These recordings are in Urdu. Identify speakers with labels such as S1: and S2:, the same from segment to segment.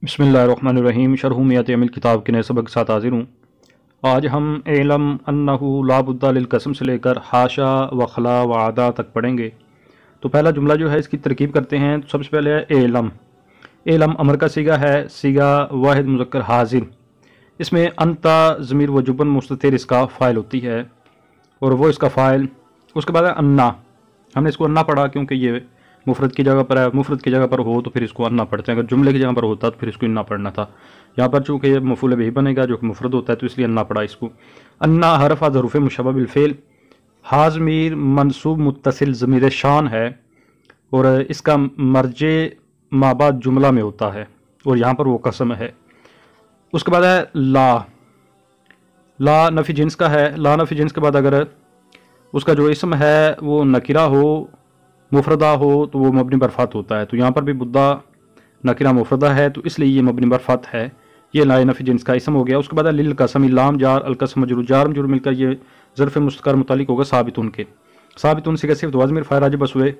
S1: بسم اللہ الرحمن الرحیم شرح میت عمل کتاب کے نئے سبق کے ساتھ حاضر ہوں۔ آج ہم اعلم انہو لا بد للقسم سے لے کر حاشا و خلا و عدا تک پڑھیں گے۔ تو پہلا جملہ جو ہے اس کی ترکیب کرتے ہیں۔ تو سب سے پہلے ہے اعلم۔ اعلم امر کا صیغہ ہے، صیغہ واحد مذکر حاضر۔ اس میں انتا ضمیر وجوباً مستتر اس کا فاعل ہوتی ہے اور وہ اس کا فاعل۔ اس کے بعد ہے انا، ہم نے اس کو انا پڑھا کیونکہ یہ مفرد کی جگہ پر ہے، مفرد کی جگہ پر ہو تو پھر اس کو انا پڑھتے ہیں، اگر جملے کی جگہ پر ہوتا تو پھر اس کو انا پڑھنا تھا۔ یہاں پر چونکہ یہ مفعول بہ بنے گا جو کہ مفرد ہوتا ہے تو اس لیے انا پڑھا اس کو۔ انا حرف ظروف مشبہ بالفعل، ہا ضمیر منصوب متصل ضمیر شان ہے اور اس کا مرجع ما بعد جملہ میں ہوتا ہے اور یہاں پر وہ قسم ہے۔ اس کے بعد ہے لا، لا نفی جنس کا ہے۔ لا نفی جنس کے بعد اگر اس کا جو اسم ہے وہ نکرہ ہو مفردہ ہو تو وہ مبنی بر فتح ہوتا ہے، تو یہاں پر بھی بدہ نکرہ مفردہ ہے تو اس لیے یہ مبنی بر فتح ہے، یہ لا نفی جنس کا اسم ہو گیا۔ اس کے بعد ہے للقسم، لام جار القسم مجرور، جار مجرور مل کر یہ ظرف مستقر متعلق ہوگا ثابتن کے۔ ثابتن صیغہ صفت وازمیر فاعل راجع بس ہوئے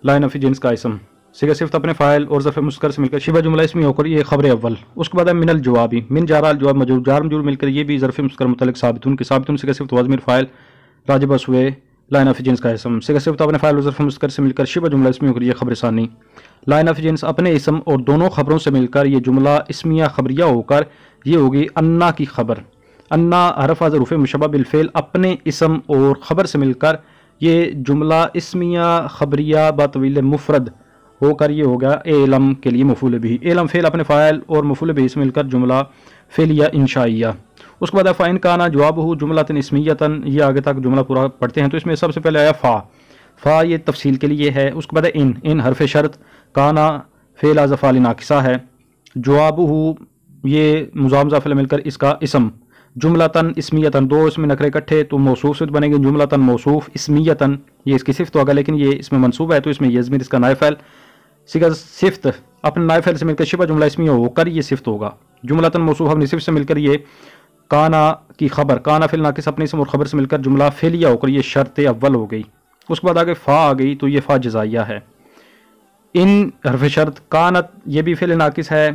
S1: لا نفی جنس کا اسم، صیغہ صفت اپنے فاعل اور ظرف مستقر سے مل کر شبہ جملہ اسمی ہو کر یہ خبر اول۔ اس کے بعد ہے من الجوابی، من جار الجواب مجرور، جار مجرور مل کر یہ بھی ظرف مستقر متعلق ثابتن کے۔ ثابتن صیغہ صفت وازمیر فاعل راجع بس ہوئے لا نفی جنس کا اسم، صیغہ صفت اپنے فاعل اور ظرف مستقر سے مل کر شبہ جملہ اسمی ہو کر یہ خبر ثانی۔ لا نفی جنس اپنے اسم اور دونوں خبروں سے مل کر یہ جملہ اسمیہ خبریہ ہو کر یہ ہوگی انا کی خبر۔ انا حرف ظروف مشبہ بالفعل اپنے اسم اور خبر سے مل کر یہ جملہ اسمیہ خبریہ بطویل مفرد ہو کر یہ ہوگا اعلم کے لیے مفعول بہ۔ اعلم فعل اپنے فاعل اور مفعول بہ سے مل کر جملہ فعلیہ انشائیہ۔ اس کے بعد فَإِنْ كَانَ جوابہ جملۃ اسمیۃ، یہ آگے تک جملہ پورا پڑھتے ہیں تو اس میں سب سے پہلے آیا فا، فا یہ تفصیل کے لیے ہے۔ اس کے بعد ان حرف شرط، کانا فعل از افعال ناقصہ ہے، جوابہ یہ مضاف مضاف الیہ مل کر اس کا اسم، جملتاً اسمیتاً دو اس میں نکرے اکٹھے تو موصوف صفت بنے گی، جملتاً موصوف، اسمیتاً یہ اس کی صفت ہوگا لیکن یہ اس میں منصوب ہے تو اس میں یہ ضمیر اس کا نائب فاعل، صیغہ صفت اپنے نائب فاعل سے مل کر شبہ جملہ اسمیہ ہو کر یہ صفت ہوگا، جملتاً موصوف اپنی صفت سے مل کر یہ کانا کی خبر، کانا فعل ناقص اپنے اسم اور خبر سے مل کر جملہ فعلیہ ہو کر یہ شرط اول ہو گئی۔ اس کے بعد آگے فا آ گئی تو یہ فا جزائیہ ہے۔ ان حرف شرط، کانت یہ بھی فعل ناقص ہے،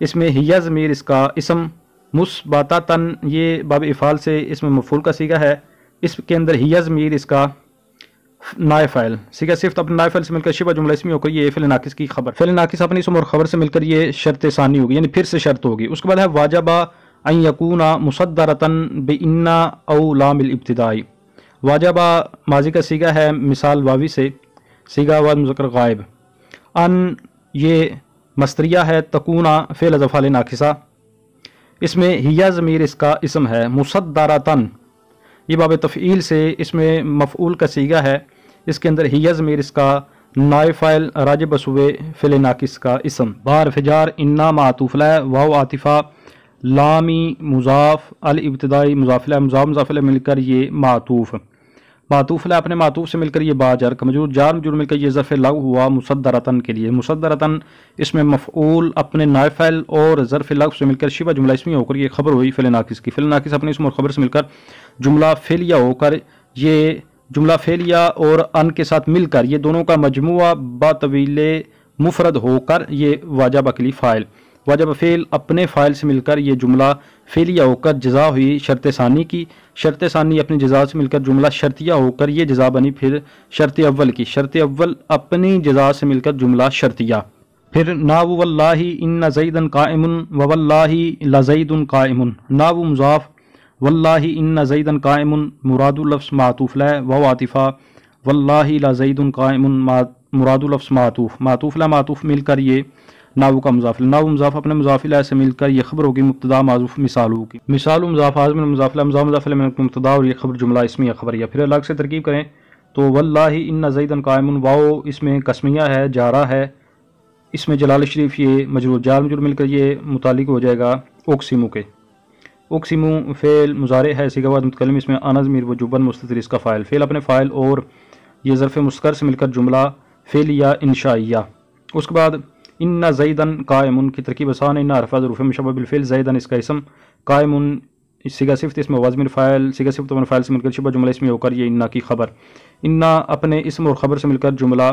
S1: اس میں ہی ضمیر اس کا اسم، مثبتتاً یہ باب افعال سے اس میں مفعول کا صیغہ ہے، اس کے اندر ہی ضمیر اس کا نائب فاعل، صیغہ صفت اپنے نائب فاعل سے مل کر شبہ جملہ اسمی ہو کر یہ فعل ناقص کی خبر، فعل ناقص اپنے اسم اور خبر سے مل کر یہ شرط ثانی ہوگی یعنی پھر سے شرط ہوگی۔ اس کے بعد ہے واجبہ ان یکون مصدرتاً بإن او لام الابتدائی، واجبہ ماضی کا صیغہ ہے مثال واوی سے، صیغہ واحد مذکر غائب، ان یہ مصدریہ ہے، تکون فعل از افعال ناقصہ، اس میں ہی ضمیر اس کا اسم ہے، مصدرتاً یہ باب تفعیل سے اس میں مفعول کا صیغہ ہے، اس کے اندر ہی ضمیر اس کا نائب فاعل راجع بس ہوئے فعل ناقص کا اسم، بار فجار انا معطوف علیہ، واو عاطفہ، لامی مضاف، الابتدائی مضاف الیہ، مضاف مضاف الیہ مل کر یہ معطوف، معطوف علیہ اپنے معطوف سے مل کر یہ با جر مجرور، جار مجرور مل کر یہ ظرف لغو ہوا مصدرتاً کے لیے، مصدرتاً اس میں مفعول اپنے نائب فاعل اور ظرف لغو سے مل کر شبہ جملہ اسمی ہو کر یہ خبر ہوئی فعل ناقص کی، فعل ناقص اپنے اسم اور خبر سے مل کر جملہ فعلیہ ہو کر یہ جملہ فعلیہ اور ان کے ساتھ مل کر یہ دونوں کا مجموعہ با طویل مفرد ہو کر یہ واجبہ کے لیے فاعل، واجب فعل اپنے فاعل سے مل کر یہ جملہ فعلیہ ہو کر جزا ہوئی شرط ثانی کی، شرط ثانی اپنی جزا سے مل کر جملہ شرطیہ ہو کر یہ جزا بنی پھر شرط اول کی، شرط اول اپنی جزا سے مل کر جملہ شرطیہ، پھر ناو واللہ ان زیدن قائم وواللہ لزید قائم، ناو مضاف، واللہ ان زیدن قائم مراد لفظ معطوف علیہ، واو عاطفہ، واللہ لزید قائم مراد لفظ معطوف، معطوف علیہ معطوف مل کر یہ ناو کا مضاف، ناو مضاف اپنے مضاف الیہ سے مل کر یہ خبر ہوگی مبتدا معذوف مثالو کی، مثال مضاف حاضر من مضاف الیہ، مضاف الیہ من مبتدا اور یہ خبر جملہ اسمیہ خبریہ۔ پھر الگ سے ترکیب کریں تو واللہ ان زیدن قائم، واو اس میں قسمیہ ہے جارہ ہے، اس میں جلال شریف یہ مجرور، جار مجرور مل کر یہ متعلق ہو جائے گا اقسمو کے، اقسمو فعل مضارع ہے صیغہ واحد متکلم، اس میں انا ضمیر وجوباً مستتر اس کا فاعل، فعل اپنے فاعل اور یہ ظرف مستقر سے مل کر جملہ فعلیہ انشائیہ۔ اس کے بعد ان زیدن قائم کی ترکیب آسان ہے، ان حرف ظروف مشبہ بالفعل، زیدن اس کا اسم، قائم صیغہ صفت اس میں وازمیر فاعل، صیغہ صفت اپنے فاعل سے مل کر شبہ جملہ اسمی ہو کر یہ انا کی خبر، انا اپنے اسم اور خبر سے مل کر جملہ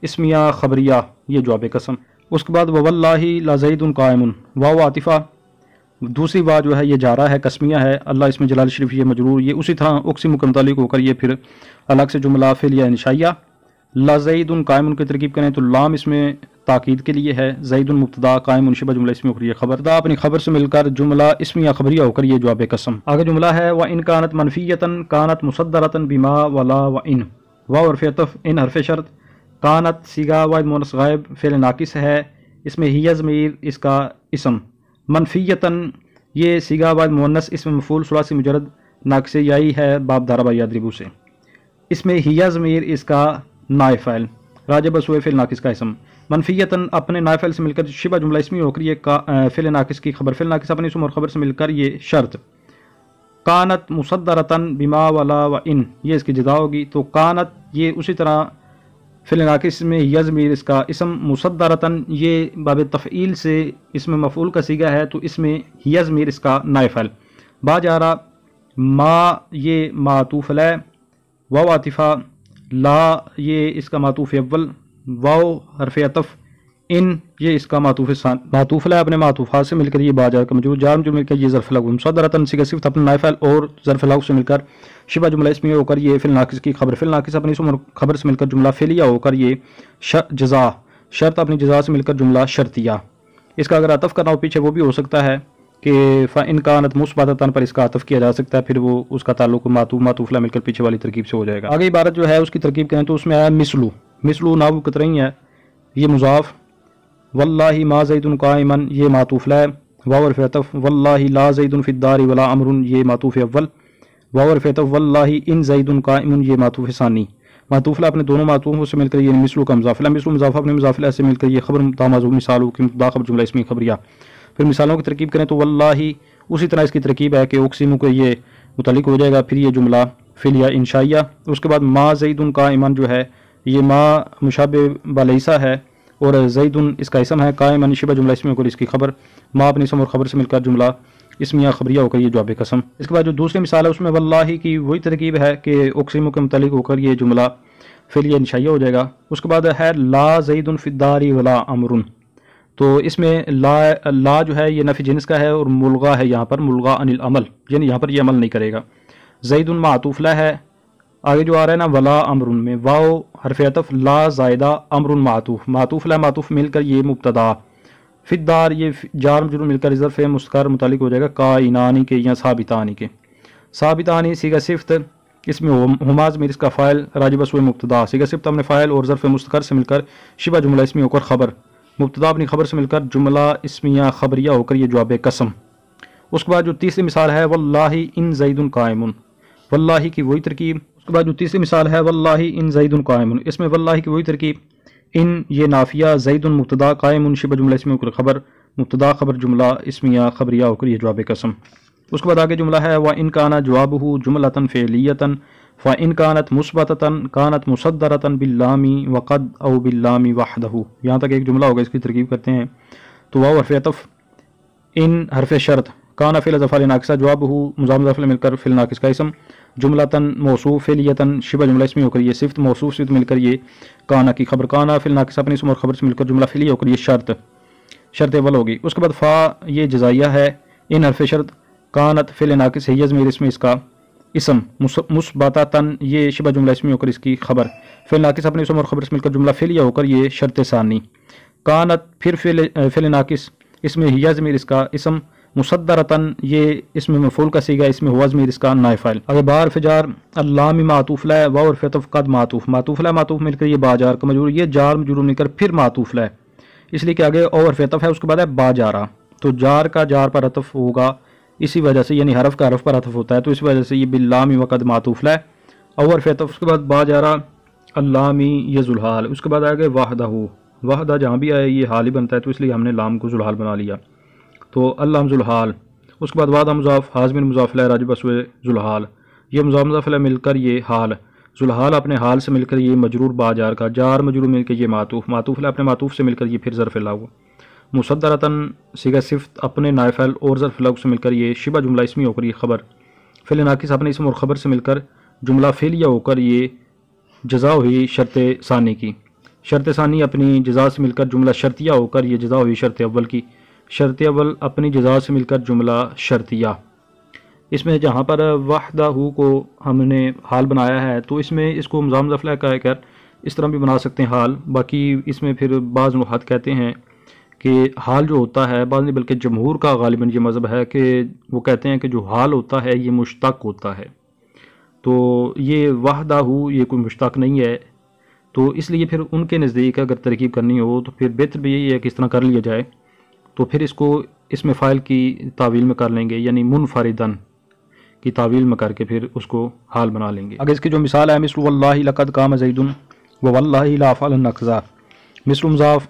S1: اسمیہ خبریہ یہ جواب قسم۔ اس کے بعد واللہ لا زید قائم، واو عاطفہ، دوسری واو جو ہے یہ جارہ ہے، قسمیہ ہے، اللہ اسم جلال شریف یہ مجرور، یہ اسی طرح اقسم کے متعلق ہو کر یہ پھر الگ سے جملہ فعل یا انشائیہ۔ لا زید قائم کی ترکیب کریں تو لام اس میں تاکید کے لیے ہے، زید مبتدا، قائم شبہ جملہ اسمی ہو کر یہ خبر، دا اپنی خبر سے مل کر جملہ اسمیہ خبریہ ہو کر یہ جواب قسم۔ آگے جملہ ہے وَإِن كَانَتْ مَنْفِيَّةً كَانَتْ مُصَدَّرَةً بِمَا وَلَا وَإِن، واو حرف عطف، ان حرف شرط، کانت صیغہ واحد مؤنث غائب فعل ناقص ہے، اس میں ہی ضمیر اس کا اسم، منفیتاً یہ صیغہ واحد مؤنث اسم مفعول ثلاثی مجرد ناقص یائی ہے باب ضرب یضرب سے، اس میں ہی ضمیر اس کا نائب فاعل، راجب سوء فعل ناقص کا اسم، منفیتاً اپنے نائب فاعل سے مل کر شبہ جملہ اسمی ہو کر یہ فعل ناقص کی خبر، فعل ناقص اپنے اسم اور خبر سے مل کر یہ شرط، کانت مصدرتاً بما ولا وان یہ اس کی جزا ہوگی، تو کانت یہ اسی طرح فعل ناقص میں ہی ضمیر اس کا اسم، مصدرتاً یہ باب تفعیل سے اسم مفعول کا صیغہ ہے تو اس میں ہی ضمیر اس کا نائب فاعل، با جارہ، ما یہ معطوف علیہ، واو عاطفہ، لا یہ اس کا معطوف اول، واو حرف عطف، ان یہ اس کا معطوف علیہ اپنے معطوفات سے مل کر یہ با جار کا مجرور، جار مجرور مل کر یہ ظرف لغو، مصدرتاً صیغہ صفت اپنے نائب فاعل اور ظرف لغو سے مل کر شبہ جملہ اسمیہ ہو کر یہ فعل ناقص کی خبر، فعل ناقص اپنی اسم اور خبر سے مل کر جملہ فعلیہ ہو کر یہ جزا، شرط اپنی جزا سے مل کر جملہ شرطیہ۔ اس کا اگر عطف کرنا ہو پیچھے وہ بھی ہو سکتا ہے کہ فَإِن كَانَتْ مُثْبَتَةً پر اس کا عطف کیا جا سکتا ہے، پھر وہ اس کا تعلق معطوف لا مل کر پیچھے والی ترکیب سے ہو جائے گا۔ آگے عبارت جو ہے اس کی ترکیب کریں تو اس میں آیا مثلو ناو قطرین ہے، یہ مضاف، واللہ ما زید قائما یہ معطوف لا، واو حرف عطف، واللہ لا زید فی الدار ولا امر یہ معطوف اول، واو حرف عطف، واللہ ان زید قائم یہ معطوف ثانی، معطوف لا اپنے دونوں معطوفوں سے مل کر یہ مثلو کا مضاف لا، مثلو مضاف اپنے مضاف لا سے مل کر یہ خبر متامازو مثالو کی مبتدا خبر جملہ اسمی خبریہ۔ پھر مثالوں کی ترکیب کریں تو واللہ اسی طرح اس کی ترکیب ہے کہ اقسم کو یہ متعلق ہو جائے گا، پھر یہ جملہ فعلیہ انشائیہ، اس کے بعد ما زید قائما جو ہے یہ ما مشابہ بالیسا ہے اور زید اس کا اسم ہے، قائما شبہ جملہ اسمی ہو کر اس کی خبر، ما اپنے اسم اور خبر سے مل کر جملہ اسمیہ خبریہ ہو کر یہ جواب قسم۔ اس کے بعد جو دوسری مثال ہے اس میں واللہ کی وہی ترکیب ہے کہ اقسم کے متعلق ہو کر یہ جملہ فعلیہ انشائیہ ہو جائے گا۔ اس کے بعد ہے لا زید فی الدار ولا امر، تو اس میں لا جو ہے یہ نفی جنس کا ہے اور ملغا ہے یہاں پر، ملغا عن العمل، یعنی یہاں پر یہ عمل نہیں کرے گا۔ زید معطوف لا ہے، آگے جو آ رہا ہے نا ولا امر میں واو حرف عطف، لا زائدہ امر معطوف لا معطوف مل کر یہ مبتدا، فی الدار یہ جار مجرور مل کر ظرف مستقر متعلق ہو جائے گا کائنانی کے یا ثابتانی کے، ثابتانی صیغہ صفت، اس میں ہما ضمیر اس کا فاعل، راجب سوء مبتدا، صیغہ صفت اپنے فاعل اور ظرف مستقر سے مل کر شبہ جملہ اسمی ہو کر خبر، مبتدا اپنی خبر سے مل کر جملہ اسمیہ خبریہ ہو کر یہ جواب قسم۔ اس کے بعد جو تیسری مثال ہے واللہ ان زید قائم، واللہ کی وہی ترکیب۔ اس کے بعد جو تیسری مثال ہے واللہ ان زید قائم، اس میں واللہ کی وہی ترکیب، ان یہ نافیہ، زید مبتدا، قائم شبہ جملہ اسمیہ ہو کر خبر، مبتدا خبر جملہ اسمیہ خبریہ ہو کر یہ جواب قسم۔ اس کے بعد آگے جملہ ہے وَإِن كَانَ جَوَابُهُ جُمْلَةً فِعْلِيَّةً فَإِن كَانَتْ مُثْبَتَةً كَانَتْ مُصَدَّرَةً بِاللَّامِ وَقَدْ أَوْ بِاللَّامِ وَحْدَهُ، یہاں تک ایک جملہ ہوگا، اس کی ترکیب کرتے ہیں تو واو حرف عطف، ان حرف شرط، کان فعل افعال ناقصہ، جوابه مضاف مضاف مل کر فعل ناقص کا اسم، جملتاً موصوف فعلیتاً شبہ جملہ اسمی ہو کر یہ صفت، موصوف صفت مل کر یہ کانا کی خبر، کانا فعل ناقص اپنے اسم اور خبر سے مل کر جملہ فعلیہ ہو کر یہ شرط اول ہوگی۔ اس کے بعد فا یہ جزائیہ ہے، ان حرف شرط، کانت فعل ناقص ہے ضمیر اس میں اس کا اسم، مثبتاً یہ شبہ جملہ اسمی ہو کر اس کی خبر، فعل ناقص اپنے اسم اور خبر سے مل کر جملہ فعلیہ ہو کر یہ شرط ثانی، کانت پھر فعل ناقص، اس میں ہی ضمیر اس کا اسم، مصدرتاً یہ اسم مفعول کا صیغہ، اس میں ہوا ضمیر اس کا نائب فاعل۔ اگر بار فجار اللام معطوف لا، واو حرف عطف، قد معطوف لا معطوف مل کر یہ با جار کا مجرور، یہ جار مجرور مل کر پھر معطوف لا، اس لیے کہ آگے او حرف عطف ہے، اس کے بعد ہے با جارہ، تو جار کا جار پر عطف ہوگا اسی وجہ سے، یعنی حرف کا حرف پر عطف ہوتا ہے تو اس وجہ سے یہ باللام وقد معطوف لا، او حرف عطف، اس کے بعد با جارہ اللامی یہ ذوالحال، اس کے بعد آگے وحدہ جہاں بھی آئے یہ حال ہی بنتا ہے تو اس لیے ہم نے لام کو ذوالحال بنا لیا، تو اللام ذوالحال، اس کے بعد وعدہ مضاف، حاضمین مضاف الیہ، راجب سوء ذوالحال، یہ مضاف مضاف الیہ مل کر یہ حال، ذوالحال اپنے حال سے مل کر یہ مجرور با جار کا، جار مجرور مل کر یہ معطوف الیہ اپنے معطوف سے مل کر یہ پھر ظرف لغو، مصدرتاً صیغہ صفت اپنے نائب فاعل اور ظرف لغو سے مل کر یہ شبہ جملہ اسمی ہو کر یہ خبر، فعل ناقص اپنے اسم اور خبر سے مل کر جملہ فعلیہ ہو کر یہ جزا ہوئی شرط ثانی کی، شرط ثانی اپنی جزا سے مل کر جملہ شرطیہ ہو کر یہ جزا ہوئی شرط اول کی، شرط اول اپنی جزا سے مل کر جملہ شرطیہ۔ اس میں جہاں پر وحدہ کو ہم نے حال بنایا ہے تو اس میں اس کو مضاف مضاف الیہ کہہ کر اس طرح بھی بنا سکتے ہیں حال۔ باقی اس میں پھر بعض نحات کہتے ہیں کہ حال جو ہوتا ہے، بعض نہیں بلکہ جمہور کا غالباً یہ مذہب ہے کہ وہ کہتے ہیں کہ جو حال ہوتا ہے یہ مشتق ہوتا ہے، تو یہ وحدہ یہ کوئی مشتق نہیں ہے، تو اس لیے پھر ان کے نزدیک اگر ترکیب کرنی ہو تو پھر بہتر بھی یہی ہے کہ اس طرح کر لیا جائے، تو پھر اس کو اس میں فاعل کی تعویل میں کر لیں گے، یعنی منفردن کی تعویل میں کر کے پھر اس کو حال بنا لیں گے۔ اگر اس کی جو مثال ہے مثل واللہ لقد قام زید واللہ لا افعلن کذا، مثل مضاف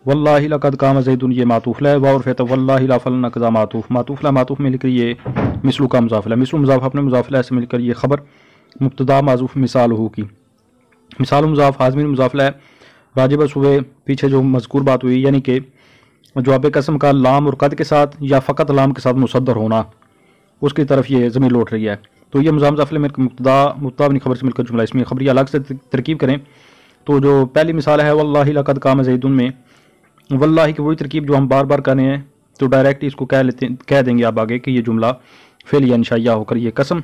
S1: واللہ لقد قام زید یہ معطوف ہے، واو اور فعل واللہ لا افعلن کذا معطوف معطوف میں لکھ یہ مثل کا مضاف ہے، مثل مضاف اپنے مضاف له سے مل کر یہ خبر مبتدا معذوف مثال ہو کی، مثال مضاف حاضمین مضاف له راجب صبح پیچھے جو مذکور بات ہوئی، یعنی کہ جواب قسم کا لام اور قد کے ساتھ یا فقط لام کے ساتھ مصدر ہونا، اس کی طرف یہ ضمیر لوٹ رہی ہے، تو یہ مضاف مضاف الیہ مبتدا اپنی خبر سے مل کر جملہ اسمیہ خبریہ الگ سے ترکیب کریں تو جو پہلی مثال ہے واللہ لقد قام زید میں واللہ کی وہی ترکیب جو ہم بار بار کر رہے ہیں، تو ڈائریکٹ اس کو کہہ دیں گے آپ آگے کہ یہ جملہ فعل یا انشائیہ ہو کر یہ قسم۔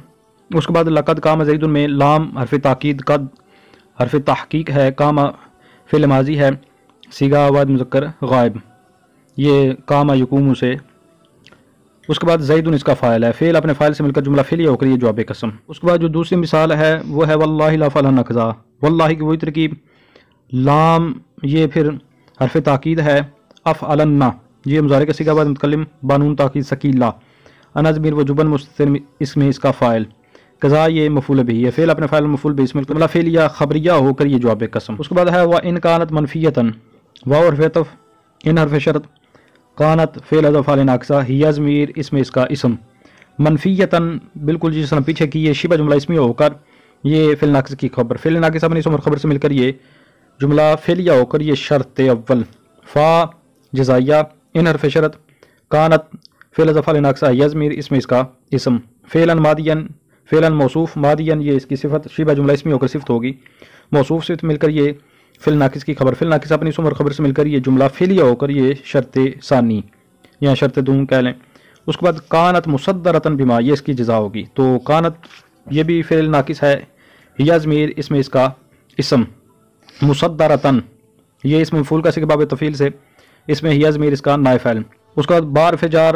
S1: اس کے بعد لقد قام زید میں لام حرف تاکید، قد حرف تحقیق ہے، قام فعل ماضی ہے، صیغہ واحد مذکر غائب، یہ قام یقوم سے، اس کے بعد زید اس کا فاعل ہے، فعل اپنے فاعل سے مل کر جملہ فعلیہ ہو کر یہ جواب قسم۔ اس کے بعد جو دوسری مثال ہے وہ ہے واللہ لا افعلن کذا، واللہ کی وہی ترکیب، لام یہ پھر حرف تاکید ہے، افعلن یہ مضارع کا صیغہ بعد متکلم بانون تاکید ثقیلہ، انا ضمیر و جبن مستتر اس میں اس کا فاعل، قضا یہ مفعول بہ ہے، فعل اپنے فاعل مفعول بہ اس میں جملہ فعلیہ خبریہ ہو کر یہ جواب قسم۔ اس کے بعد ہے وان کانت منفیۃ، واو اور عطف ان حرف شرط، کانت فعل اضافہ فاعل ناقصہ، ہی ضمیر اس میں اس کا اسم، منفیۃً بالکل جس طرح پیچھے کی یہ شبہ جملہ اسمیہ ہو کر یہ فعل ناقص کی خبر، فعل ناقص اپنی اسم اور خبر سے مل کر یہ جملہ فعلیہ ہو کر یہ شرط اول، فا جزائیہ ان حرف شرط، کانت فعل اضافہ فاعل ناقصہ، ہی ضمیر اس میں اس کا اسم، فعلا ماضیا فعلا موصوف، ماضیا یہ اس کی صفت شبہ جملہ اسمیہ ہو کر صفت ہوگی، موصوف سے مل کر یہ فعل ناقص کی خبر، فعل ناقص اپنی اسم اور خبر سے مل کر یہ جملہ فعلیہ ہو کر یہ شرط ثانی یا شرط دوم کہہ لیں۔ اس کے بعد کانت مصدرۃ بما یہ اس کی جزا ہوگی، تو کانت یہ بھی فعل ناقص ہے، ہی ضمیر اس میں اس کا اسم، مصدرۃ یہ اسم مفعول کا صیغہ باب تفعیل سے، اس میں ہی ضمیر اس کا نائب فاعل۔ اس کے بعد بار فجار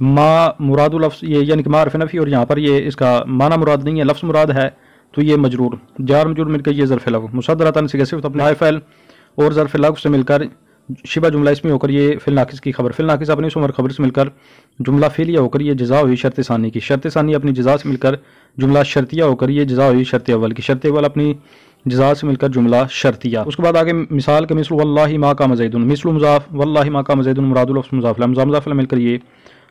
S1: ما مراد لفظ یہ یعنی کہ معرف نفی، اور یہاں پر یہ اس کا معنی مراد نہیں ہے، لفظ مراد ہے، تو یہ مجرور جار مجرور مل کر یہ ظرف لغو، مصدرۃ صیغہ صفت اپنے نائب فاعل اور ظرف لغو سے مل کر شبہ جملہ اسمی ہو کر یہ فعل ناقص کی خبر، فعل ناقص اپنی اسم اور خبر سے مل کر جملہ فعلیہ ہو کر یہ جزا ہوئی شرط ثانی کی، شرط ثانی اپنی جزا سے مل کر جملہ شرطیہ ہو کر یہ جزا ہوئی شرط اول کی، شرط اول اپنی جزا سے مل کر جملہ شرطیہ۔ اس کے بعد آگے مثال کے مثل واللہ ما قام زید، مثل مضاف واللہ ما قام زید مراد لفظ مضاف له، مضاف له مل کر یہ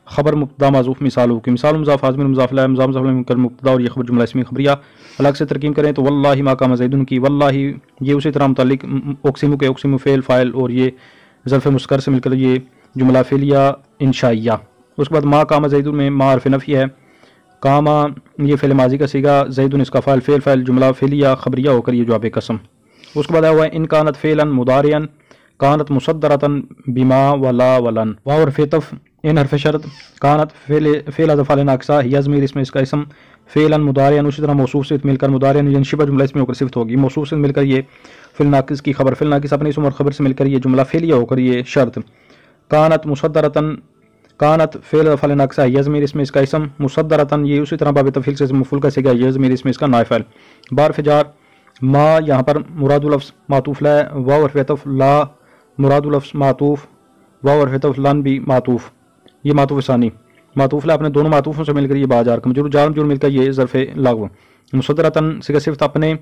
S1: خبر مبتدا معذوف مثال ہو کہ مثال مضاف حاضمین مضاف له، مضاف له مل کر مبتدا اور یہ خبر جملہ اسمی خبریہ الگ سے ترکیب کریں تو واللہ ما قام زید کی واللہ یہ اسی طرح متعلق اقسم کے اقسم فعل فاعل اور یہ ظرف مسکر سے مل کر یہ جملہ فعلیہ انشائیہ۔ اس کے بعد ما قام زید میں ما حرف نفی ہے، قام یہ فعل ماضی کا صیغہ، زید اس کا فاعل، فعل فاعل جملہ فعلیہ خبریہ ہو کر یہ جواب قسم۔ اس کے بعد ہوا ان کانت فعلا مضارعا کانت مصدرۃ بما ولا ولن، واو اور عطف ان حرف شرط، کانت فعل اضافہ فاعل ناقصہ، ہی ضمیر اس میں اس کا اسم، فعلا مضارعا اسی طرح موصوف سے مل کر مضارعا یعنی شبہ جملہ اس میں ہو کر صفت ہوگی، موصوف سے مل کر یہ فعل ناقص کی خبر، فعل ناقص اپنی اسم اور خبر سے مل کر یہ جملہ فعلیہ ہو کر یہ شرط، کانت مصدرۃ کانت فعل فعل ناقصہ، ہی ضمیر اس میں اس کا اسم، مصدرۃ یہ اسی طرح باب تفعیل سے مفعول کا صیغہ، ہی ضمیر اس میں اس کا نائب فاعل، بار فجار ما یہاں پر مراد لفظ معطوف لا، واو اور عطف لا مراد لفظ معطوف، واو اور عطف لن بھی معطوف، یہ معطوف ثانی، معطوف لا اپنے دونوں معطوفوں سے مل کر یہ باجار کا مجرور جار مجرور مل کر یہ ظرف لغو، مصدرۃ صیغہ صفت اپنے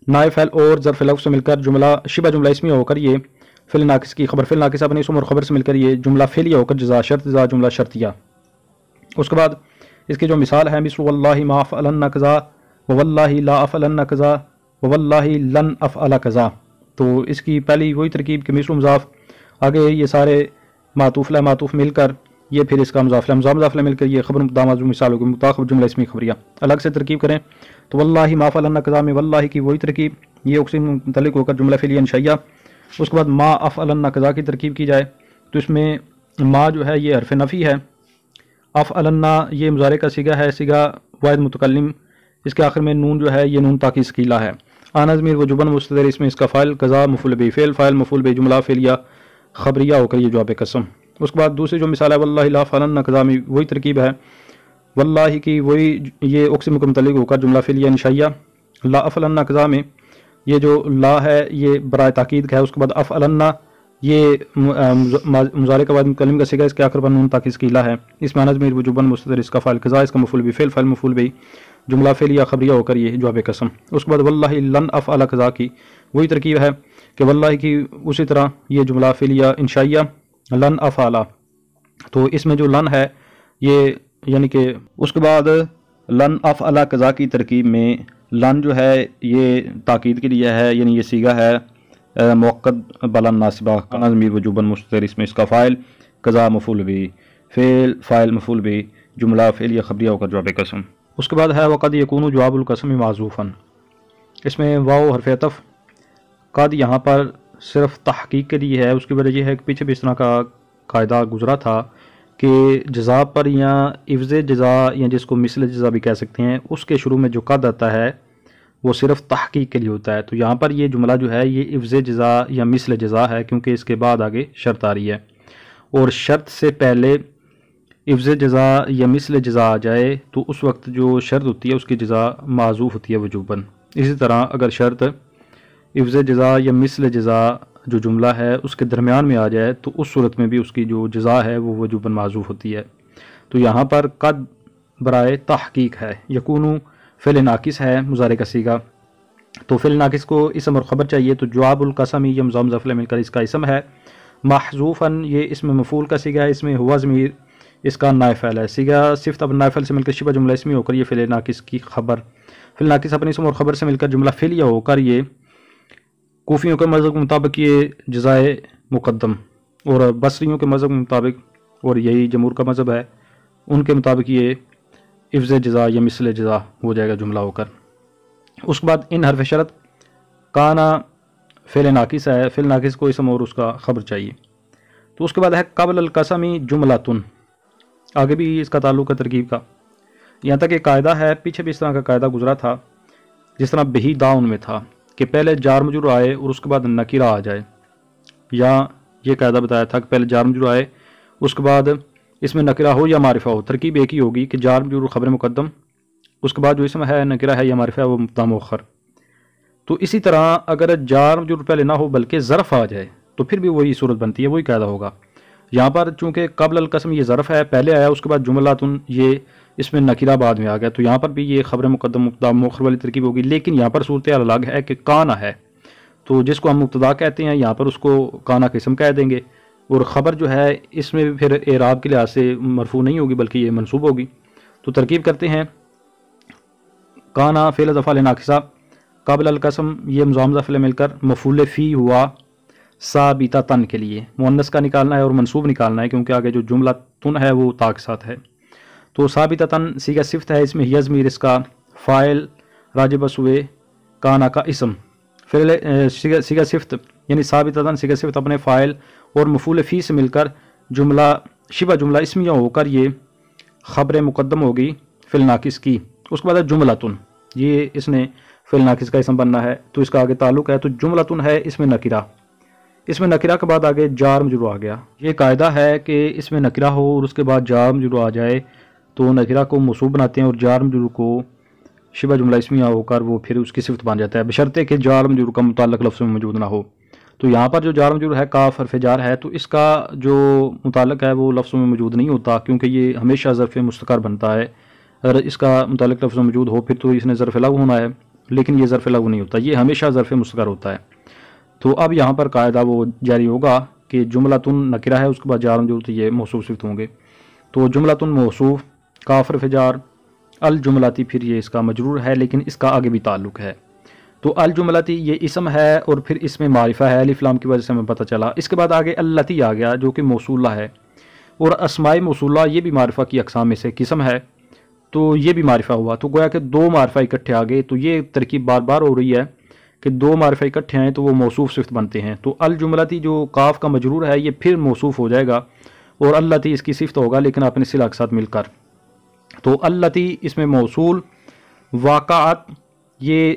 S1: نائب فاعل اور ظرف لغو سے مل کر جملہ شبہ جملہ اسمیہ ہو کر یہ فعل ناقص کی خبر، فعل ناقص اپنی اسم اور خبر سے مل کر یہ جملہ فعلیہ ہو کر جزا شرط جزا جملہ شرطیہ۔ اس کے بعد اس کی جو مثال ہے مثل واللہ ما افعلن کذا واللہ لا افعلن کذا واللہ لن افعل کذا، تو اس کی پہلی وہی ترکیب کہ مثل مضاف، آگے یہ سارے معطوف لا معطوف مل کر یہ پھر اس کا مضافلہ مضافلہ مل کر یہ خبر مبتدا معذوف مثال ہوگی، مبتدا خبر جملہ اسمی خبریہ۔ الگ سے ترکیب کریں تو واللہ ما فعلنا قضا میں واللہ کی وہی ترکیب، یہ اقسم متعلق ہو کر جملہ فعلیہ انشائیہ۔ اس کے بعد ما افعلنا قضا کی ترکیب کی جائے تو اس میں ما جو ہے یہ حرف نفی ہے، افعلنا یہ مضارع کا صیغہ ہے، صیغہ واحد متکلم، اس کے آخر میں نون جو ہے یہ نون تاکید ثقیلہ ہے۔ آن ضمیر وجوباً مستتر، اس میں اس کا فاعل قضا مفعول به فعل، فاعل مفعول به جملہ فعلیہ خبریہ ہو کر یہ جواب قسم۔ اس کے بعد دوسری جو مثال ہے واللہ لا افعلن قضا میں وہی ترکیب ہے، واللہ کی وہی یہ اقسم کے متعلق ہو کر جملہ فعلیہ انشائیہ۔ لا افعلن قضا میں یہ جو لا ہے یہ برائے تاکید کا ہے، اس کے بعد افعلن یہ مضارع کا واحد متکلم کا صیغہ، اس کے آخر پر نون تاکید ثقیلہ ہے۔ اس میں ضمیر وجوباً مستتر، اس کا فاعل قضا، اس کا مفعول به فعل، فاعل مفعول به جملہ فعلیہ خبریہ ہو کر یہ جواب قسم۔ اس کے بعد واللہ لن افعل قضا کی وہی ترکیب ہے کہ واللہ کی اسی طرح یہ جملہ فعلیہ انشائیہ لن افعل، تو اس میں جو لن ہے یہ یعنی کہ اس کے بعد لن افعل قضا کی ترکیب میں لن جو ہے یہ تاکید کے لیے ہے، یعنی یہ صیغہ ہے موقد بلن ناصبہ ضمیر وجوباً مستتر، اس میں اس کا فاعل قضا مفعول به فعل، فاعل مفعول به جملہ فعلیہ خبریہ ہو کر جواب قسم۔ اس کے بعد ہے وقد یکون جواب القسم معذوفا، اس میں واو حرف عطف، قد یہاں پر صرف تحقیق کے لیے ہے۔ اس کی وجہ یہ ہے کہ پیچھے بھی اس طرح کا قاعدہ گزرا تھا کہ جزا پر یا عوض جزا یا جس کو مثل جزا بھی کہہ سکتے ہیں، اس کے شروع میں جو قد آتا ہے وہ صرف تحقیق کے لیے ہوتا ہے۔ تو یہاں پر یہ جملہ جو ہے یہ عوض جزا یا مثل جزا ہے، کیونکہ اس کے بعد آگے شرط آ رہی ہے، اور شرط سے پہلے عوض جزا یا مثل جزا آ جائے تو اس وقت جو شرط ہوتی ہے اس کی جزا معذوف ہوتی ہے وجوباً۔ اسی طرح اگر شرط عوض جزا یا مثل جزا جو جملہ ہے اس کے درمیان میں آ جائے تو اس صورت میں بھی اس کی جو جزا ہے وہ وجوباً معذوف ہوتی ہے۔ تو یہاں پر قد برائے تحقیق ہے، یکونو فعل ناقص ہے مضارع کا صیغہ، تو فعل ناقص کو اسم اور خبر چاہیے، تو جواب القسم یہ مضافلہ مل کر اس کا اسم ہے، محذوفاً یہ اسم مفعول کا صیغہ ہے، اس میں ہوا ضمیر اس کا نائب فعل ہے، صیغہ صفت اب نائب فعل سے مل کر شبہ جملہ اسمی ہو کر یہ فعل ناقص کی خبر، فعل ناقص اپنے اسم اور خبر سے مل کر جملہ فعلیہ ہو کر یہ کوفیوں کے مذہب کے مطابق یہ جزائے مقدم، اور بصریوں کے مذہب کے مطابق اور یہی جمہور کا مذہب ہے ان کے مطابق یہ عوض جزا یا مثل جزا ہو جائے گا جملہ ہو کر۔ اس کے بعد ان حرف شرط کانا فعل ناقص ہے، فعل ناقص کو اسم اور اس کا خبر چاہیے۔ تو اس کے بعد ہے قبل القسمی جملتن، آگے بھی اس کا تعلق ہے ترکیب کا، یہاں تک ایک قاعدہ ہے، پیچھے بھی اس طرح کا قاعدہ گزرا تھا جس طرح بہی داؤن میں تھا کہ پہلے جار مجرور آئے اور اس کے بعد نکیرہ آ جائے، یا یہ قاعدہ بتایا تھا کہ پہلے جار مجرور آئے اس کے بعد اس میں نکرہ ہو یا معرفہ ہو، ترکیب ایک ہی ہوگی کہ جار مجرور خبر مقدم، اس کے بعد جو اسم ہے نکرہ ہے یا معرفہ ہے وہ مبتدا مؤخر۔ تو اسی طرح اگر جار مجرور پہلے نہ ہو بلکہ ظرف آ جائے تو پھر بھی وہی صورت بنتی ہے، وہی قاعدہ ہوگا۔ یہاں پر چونکہ قبل القسم یہ ظرف ہے، پہلے آیا اس کے بعد جملاتن یہ اس میں نکرہ بعد میں آ گیا، تو یہاں پر بھی یہ خبر مقدم مبتدا مؤخر والی ترکیب ہوگی، لیکن یہاں پر صورتحال الگ ہے کہ کانا ہے، تو جس کو ہم مبتدا کہتے ہیں یہاں پر اس کو کانا کا اسم کہہ دیں گے، اور خبر جو ہے اس میں بھی پھر اعراب کے لحاظ سے مرفوع نہیں ہوگی بلکہ یہ منصوب ہوگی۔ تو ترکیب کرتے ہیں کانا فعل افعال ناقصہ قبل القسم، یہ مضاف فعل مل کر مفعول فی ہوا ثابتہ تن کے لیے مؤنث کا نکالنا ہے اور منصوب نکالنا ہے، کیونکہ آگے جو جملہ تن ہے وہ تا کے ساتھ ہے۔ تو ثابتہ تن صیغہ صفت ہے، اس میں ہی ضمیر اس کا فاعل راجع بسوئے کانا کا اسم، فعل صیغہ صفت یعنی ثابتہ تن صیغہ صفت اپنے فاعل اور مفعول فی سے مل کر جملہ شبہ جملہ اسمیہ ہو کر یہ خبر مقدم ہوگی فعل ناقص کی۔ اس کے بعد ہے جملتن، یہ اس نے فعل ناقص کا اسم بننا ہے، تو اس کا آگے تعلق ہے، تو جملتن ہے اس میں نکرہ، اس میں نکرہ کے بعد آگے جار مجرور آ گیا۔ یہ قاعدہ ہے کہ اس میں نکرہ ہو اور اس کے بعد جار مجرور آ جائے تو نکرہ کو موصوف بناتے ہیں اور جار مجرور کو شبہ جملہ اسمیہ ہو کر وہ پھر اس کی صفت بن جاتا ہے، بشرطے کہ جار مجرور کا متعلق لفظ میں موجود نہ ہو۔ تو یہاں پر جو جار مجرور ہے کاف حرف جار ہے، تو اس کا جو متعلق ہے وہ لفظوں میں موجود نہیں ہوتا، کیونکہ یہ ہمیشہ ظرف مستقر بنتا ہے، اگر اس کا متعلق لفظ موجود ہو پھر تو اس نے ظرف لغو ہونا ہے، لیکن یہ ظرف لغو نہیں ہوتا، یہ ہمیشہ ظرف مستقر ہوتا ہے۔ تو اب یہاں پر قاعدہ وہ جاری ہوگا کہ جملتن نکرہ ہے، اس کے بعد جار مجرور تو یہ موصوف صفت ہوں گے، تو جملتن موصوف کاف حرف جار، الجملاتی پھر یہ اس کا مجرور ہے لیکن اس کا آگے بھی تعلق ہے، تو الجملاتی یہ اسم ہے اور پھر اس میں معرفہ ہے، الف لام کی وجہ سے ہمیں پتہ چلا۔ اس کے بعد آگے اللتی آ گیا جو کہ موصولہ ہے، اور اسماء موصولہ یہ بھی معرفہ کی اقسام میں سے قسم ہے، تو یہ بھی معرفہ ہوا، تو گویا کہ دو معرفہ اکٹھے آ گئے، تو یہ ترکیب بار بار ہو رہی ہے کہ دو معرفہ اکٹھے ہیں تو وہ موصوف صفت بنتے ہیں۔ تو الجملتی جو کاف کا مجرور ہے یہ پھر موصوف ہو جائے گا، اور اللتی اس کی صفت ہوگا لیکن اپنے صلہ کے ساتھ مل کر۔ تو اللتی اس میں موصول، واقعات یہ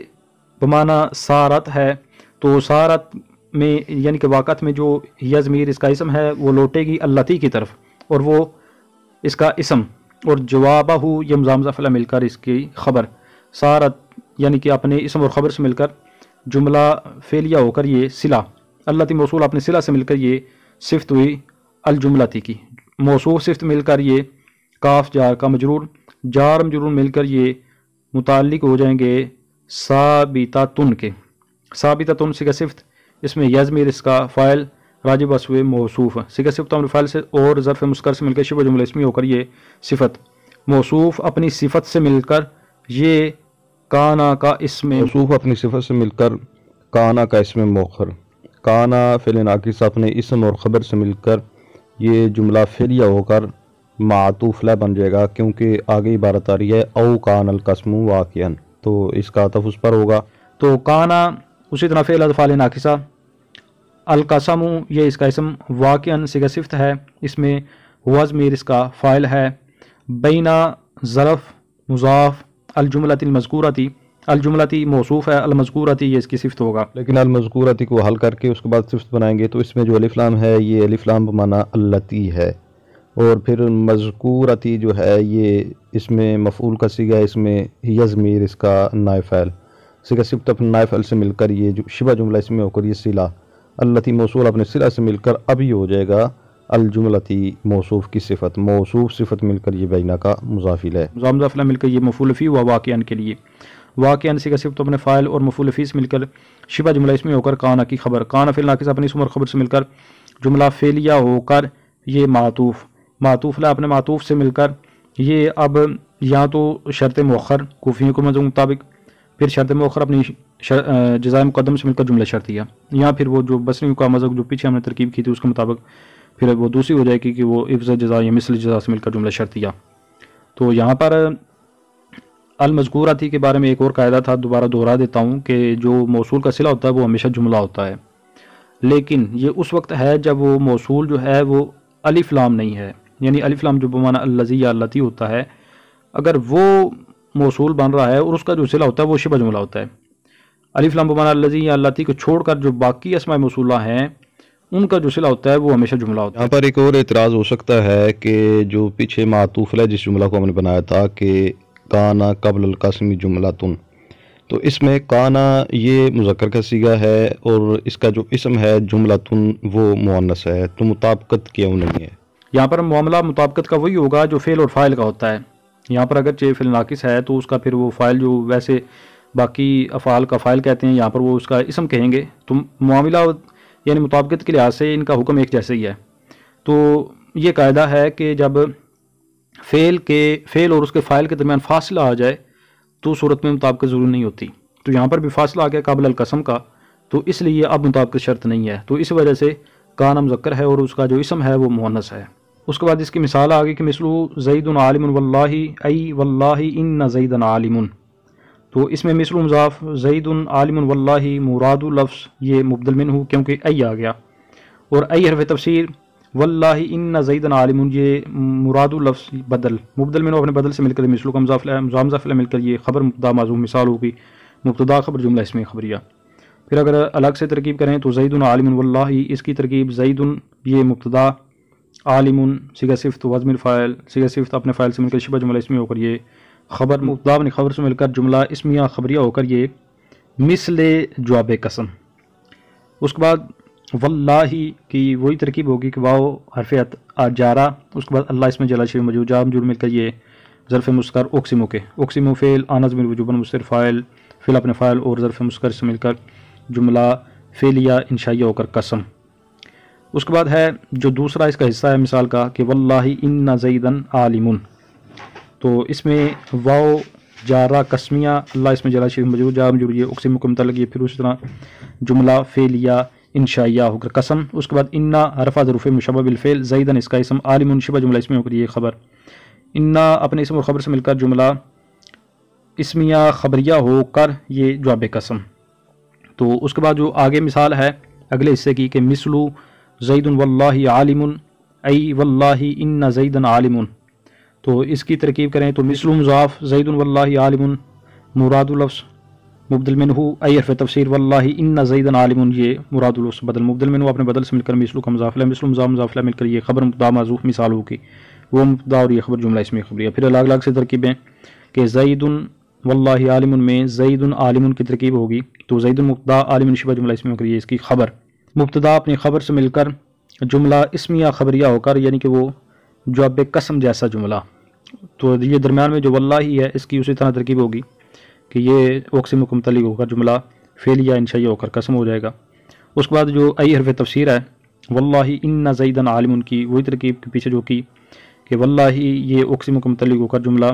S1: بمعنی سارت ہے، تو سارت میں یعنی کہ واقعات میں جو یہ ضمیر اس کا اسم ہے وہ لوٹے گی اللتی کی طرف، اور وہ اس کا اسم، اور جوابہ یہ مضامزہ فعل مل کر اس کی خبر، سارت یعنی کہ اپنے اسم اور خبر سے مل کر جملہ فعلیہ ہو کر یہ صلہ، اللتی موصول اپنے صلہ سے مل کر یہ صفت ہوئی الجملتی کی، موصوف صفت مل کر یہ کاف جار کا مجرور، جار مجرور مل کر یہ متعلق ہو جائیں گے ثابتۃن کے، ثابتۃن صیغہ صفت، اس میں یہ ضمیر اس کا فاعل راجع بسوے موصوف، صیغہ صفت امر فاعل سے اور ظرف مسکر سے مل کر شبہ جملہ اسمی ہو کر یہ صفت، موصوف اپنی صفت سے مل کر یہ کانا کا اسم،
S2: موصوف اپنی صفت سے مل کر کانا کا اسم مؤخر، کانا فعل ناقص اپنے اسم اور خبر سے مل کر یہ جملہ فعلیہ ہو کر معطوف لا بن جائے گا، کیونکہ آگے عبارت آ رہی ہے او کان القسم واقعا، تو اس کا عطف اس پر ہوگا۔
S1: تو کانا اسی طرح فعل افعال ناقصہ، القسم یہ اس کا اسم، واقعا صیغہ صفت ہے، اس میں ہوا ضمیر اس کا فاعل ہے، بینا ظرف مضاف، الجملتی المذکورتی، الجملتی موصوف ہے، المذکورتی یہ اس کی صفت ہوگا۔
S2: لیکن المذکورتی کو حل کر کے اس کے بعد صفت بنائیں گے تو اس میں جو الف لام ہے یہ الف لام بمعنی اللتی ہے، اور پھر مذکورتی جو ہے یہ اس میں مفعول کا صیغہ، اس میں ہی ضمیر اس کا نائب فاعل، صیغہ صفت اپنے نائب فاعل سے مل کر یہ جو شبہ جملہ اس میں ہو کر یہ صلہ، اللتی موصول اپنے صلہ سے مل کر اب یہ ہو جائے گا الجملتی موصوف کی صفت، موصوف صفت مل کر یہ بینا کا مضاف الیہ،
S1: مضاف فعل مل کر یہ مفعول فی و واقعا کے لیے، واقعا صیغہ صفت اپنے فاعل اور مفعول فی سے مل کر شبہ جملہ اس میں ہو کر کانا کی خبر، کانا فعل ناقص اپنے اسم اور خبر سے مل کر جملہ فعلیہ ہو کر یہ معطوف، معطوف لا اپنے معطوف سے مل کر یہ اب یا تو شرط مؤخر کوفیوں کے مذہب مطابق، پھر شرط مؤخر اپنی جزائے مقدم سے مل کر جملہ شرطیہ، یا پھر وہ جو بصریوں کا مذہب جو پیچھے ہم نے ترکیب کی تھی اس کے مطابق پھر وہ دوسری ہو جائے گی کہ وہ عفظ جزا یا مثل جزا سے مل کر جملہ شرطیہ۔ تو یہاں پر المذکورتی کے بارے میں ایک اور قاعدہ تھا، دوبارہ دوہرا دیتا ہوں کہ جو موصول کا صلہ ہوتا ہے وہ ہمیشہ جملہ ہوتا ہے، لیکن یہ اس وقت ہے جب وہ موصول جو ہے وہ الف لام نہیں ہے، یعنی الف لام جو بمعنی الذی یا اللتی ہوتا ہے، اگر وہ موصول بن رہا ہے اور اس کا جو صلہ ہوتا ہے وہ شبہ جملہ ہوتا ہے، الف لام بمعنی الذی یا اللتی کو چھوڑ کر جو باقی اسماء موصولہ ہیں ان کا جو صلہ ہوتا ہے وہ ہمیشہ جملہ ہوتا ہے۔
S2: یہاں پر ایک اور اعتراض ہو سکتا ہے کہ جو پیچھے معطوف ہے جس جملہ کو ہم نے بنایا تھا کہ کانا قبل القسم جملتن، تو اس میں کانا یہ مذکر کا صیغہ ہے اور اس کا جو اسم ہے جملتن وہ مؤنث ہے، تو مطابقت کیوں نہیں ہے؟
S1: یہاں پر معاملہ مطابقت کا وہی ہوگا جو فعل اور فاعل کا ہوتا ہے، یہاں پر اگرچہ فعل ناقص ہے تو اس کا پھر وہ فاعل جو ویسے باقی افعال کا فاعل کہتے ہیں یہاں پر وہ اس کا اسم کہیں گے، تو معاملہ یعنی مطابقت کے لحاظ سے ان کا حکم ایک جیسے ہی ہے۔ تو یہ قاعدہ ہے کہ جب فعل اور اس کے فاعل کے درمیان فاصلہ آ جائے تو صورت میں مطابقت ضروری نہیں ہوتی، تو یہاں پر بھی فاصلہ آ گیا قابل القسم کا، تو اس لیے اب مطابقت شرط نہیں ہے، تو اس وجہ سے کانا مذکر ہے اور اس کا جو اسم ہے وہ مؤنث ہے۔ اس کے بعد اس کی مثال آ گئی کہ مثلو زید عالم واللہ ای واللہ ان زید عالم، تو اس میں مثل مضاف، زید عالم واللہ مراد لفظ یہ مبدل منہ کیونکہ ای آ گیا، اور ای حرف تفسیر، واللہ ان زید عالم یہ مراد لفظ بدل، مبدل منہ اپنے بدل سے مل کر مثل کا مضاف مل کر یہ خبر مبتدا معظوم مثال ہوگی، مبتدا خبر جملہ اسم خبریہ۔ پھر اگر الگ سے ترکیب کریں تو زید عالم واللہ، اس کی ترکیب زید یہ مبتدا، عالم صیغہ صفت وزن الفاعل، صیغہ صفت اپنے فاعل سے مل کر شبہ جملہ اسمی ہو کر یہ خبر مبتدا اپنی خبر سے مل کر جملہ اسمیہ خبریہ ہو کر یہ مثل جواب قسم۔ اس کے بعد واللہ کی وہی ترکیب ہوگی کہ واو حرف جارہ، اس کے بعد اللہ اسم جلال شریف مجرور جار مجرور مل کر یہ ظرف مسکر اقسمو کے، اقسمو فعل آنظ من وجوباً مستتر فاعل، فعل اپنے فاعل اور ظرف مسکر سے مل کر جملہ فعلیہ انشائیہ ہو کر قسم۔ اس کے بعد ہے جو دوسرا اس کا حصہ ہے مثال کا کہ واللہ ان زیدن عالم، تو اس میں واو جارہ قسمیہ، اللہ اسم جلال شریف مجرور جار مجرور یہ اقسم کو متعلق، یہ پھر اسی طرح جملہ فعلیہ انشائیہ ہو کر قسم. اس کے بعد انا حرف ظروف مشبہ بالفعل، زیدن اس کا اسم، عالم شبہ جملہ اسمیہ ہو کر یہ خبر. انا اپنے اسم اور خبر سے مل کر جملہ اسمیہ خبریہ ہو کر یہ جواب قسم. تو اس کے بعد جو آگے مثال ہے اگلے حصے کی کہ مثلو زید واللہ عالم ای واللہ ان زیدن عالم. تو اس کی ترکیب کریں تو مثل مضاف، زید واللہ عالم مراد لفظ مبدل منہ، ای حرف تفسیر، واللہ ان زیدن عالم یہ مراد لفظ بدل مبدل منہ اپنے بدل سے مل کر مثل کا مضاف لہ، مثل مضاف مضاف لہ مل کر یہ خبر مبتدا محذوف مثال ہوگی، وہ مبتدا اور یہ خبر جملہ اسمیہ خبریہ. پھر الگ الگ سے ترکیبیں کہ زید واللہ عالم میں زید عالم کی ترکیب ہوگی تو زید مبتدا عالم شبہ جملہ اسمیہ ہو کر یہ اس کی خبر. مبتدا اپنی خبر سے مل کر جملہ اسمیہ خبریہ ہو کر یعنی کہ وہ جواب قسم جیسا جملہ. تو یہ درمیان میں جو واللہ ہے اس کی اسی طرح ترکیب ہوگی کہ یہ اقسم کو متعلق ہو کر جملہ فعلیہ انشائیہ ہو کر قسم ہو جائے گا. اس کے بعد جو ای حرف تفسیر ہے واللہ ان زیدن عالم کی وہی ترکیب کے پیچھے جو کی کہ واللہ یہ اقسم کو متعلق ہو کر جملہ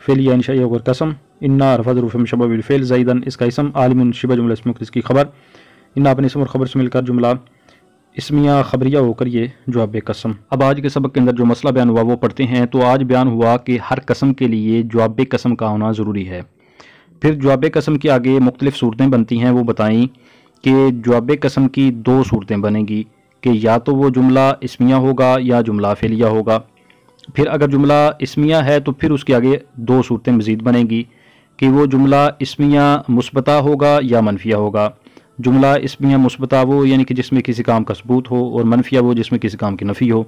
S1: فعلیہ انشائیہ ہو کر قسم. انا حرف ظروف مشبہ بالفعل، زیدن اس کا اسم، عالم شبہ جملہ اسمیہ اس کی خبر. انا اپنے اسم اور خبر سے مل کر جملہ اسمیہ خبریہ ہو کر یہ جواب قسم. اب آج کے سبق کے اندر جو مسئلہ بیان ہوا وہ پڑھتے ہیں. تو آج بیان ہوا کہ ہر قسم کے لیے جواب قسم کا ہونا ضروری ہے. پھر جواب قسم کے آگے مختلف صورتیں بنتی ہیں، وہ بتائیں کہ جواب قسم کی دو صورتیں بنیں گی کہ یا تو وہ جملہ اسمیہ ہوگا یا جملہ فعلیہ ہوگا. پھر اگر جملہ اسمیہ ہے تو پھر اس کے آگے دو صورتیں مزید بنیں گی کہ وہ جملہ اسمیہ مثبتہ ہوگا یا منفیہ ہوگا. جملہ اسمیہ مثبتہ وہ یعنی کہ جس میں کسی کام کا ثبوت ہو، اور منفیہ وہ جس میں کسی کام کی نفی ہو.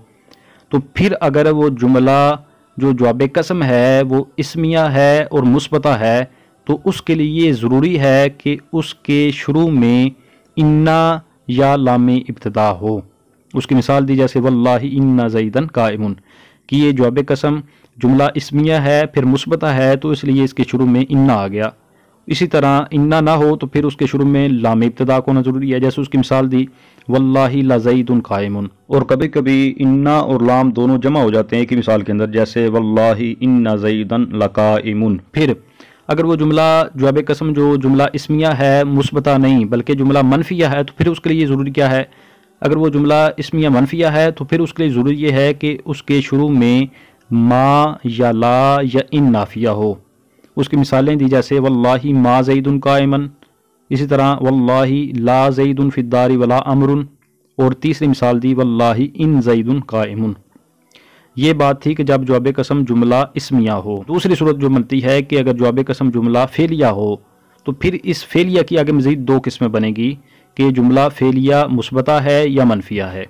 S1: تو پھر اگر وہ جملہ جو جواب قسم ہے وہ اسمیہ ہے اور مثبتہ ہے تو اس کے لیے یہ ضروری ہے کہ اس کے شروع میں انا یا لام ابتدا ہو. اس کی مثال دی جیسے واللہ ان زیدن قائم کہ یہ جواب قسم جملہ اسمیہ ہے پھر مثبتہ ہے تو اس لیے اس کے شروع میں انا آ گیا. اسی طرح انا نہ ہو تو پھر اس کے شروع میں لام ابتدا ہونا ضروری ہے، جیسے اس کی مثال دی واللہ لزید قائم. اور کبھی کبھی انا اور لام دونوں جمع ہو جاتے ہیں ایک ہی مثال کے اندر، جیسے واللہ ان زیدن لقائم. پھر اگر وہ جملہ جواب قسم جو جملہ اسمیہ ہے مثبتہ نہیں بلکہ جملہ منفیہ ہے تو پھر اس کے لیے ضروری کیا ہے؟ اگر وہ جملہ اسمیہ منفیہ ہے تو پھر اس کے لیے ضروری یہ ہے کہ اس کے شروع میں ما یا لا یا ان نافیہ ہو. اس کی مثالیں دی جیسے واللہ ما زید قائما، اسی طرح واللہ لا زید فی الدار ولا امر، اور تیسری مثال دی واللہ ان زید قائم. یہ بات تھی کہ جب جواب قسم جملہ اسمیہ ہو. دوسری صورت جو بنتی ہے کہ اگر جواب قسم جملہ فعلیہ ہو تو پھر اس فعلیہ کی آگے مزید دو قسمیں بنے گی کہ جملہ فعلیہ مثبتہ ہے یا منفیہ ہے.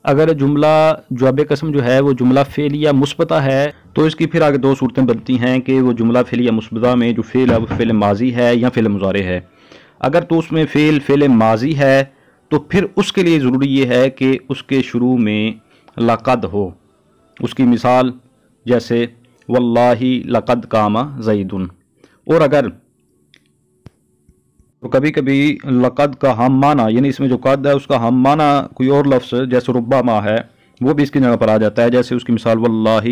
S1: اگر جملہ جواب قسم جو ہے وہ جملہ فعلیہ مثبتہ ہے تو اس کی پھر آگے دو صورتیں بنتی ہیں کہ وہ جملہ فعلیہ مثبتہ میں جو فعل ہے وہ فعل ماضی ہے یا فعل مضارع ہے. اگر تو اس میں فعل ماضی ہے تو پھر اس کے لیے ضروری یہ ہے کہ اس کے شروع میں لقد ہو. اس کی مثال جیسے واللہ لقد قام زید. اور اگر تو کبھی کبھی لقد کا ہم معنی یعنی اس میں جو قد ہے اس کا ہم معنی کوئی اور لفظ جیسے ربما ہے وہ بھی اس کی جگہ پر آ جاتا ہے، جیسے اس کی مثال واللہ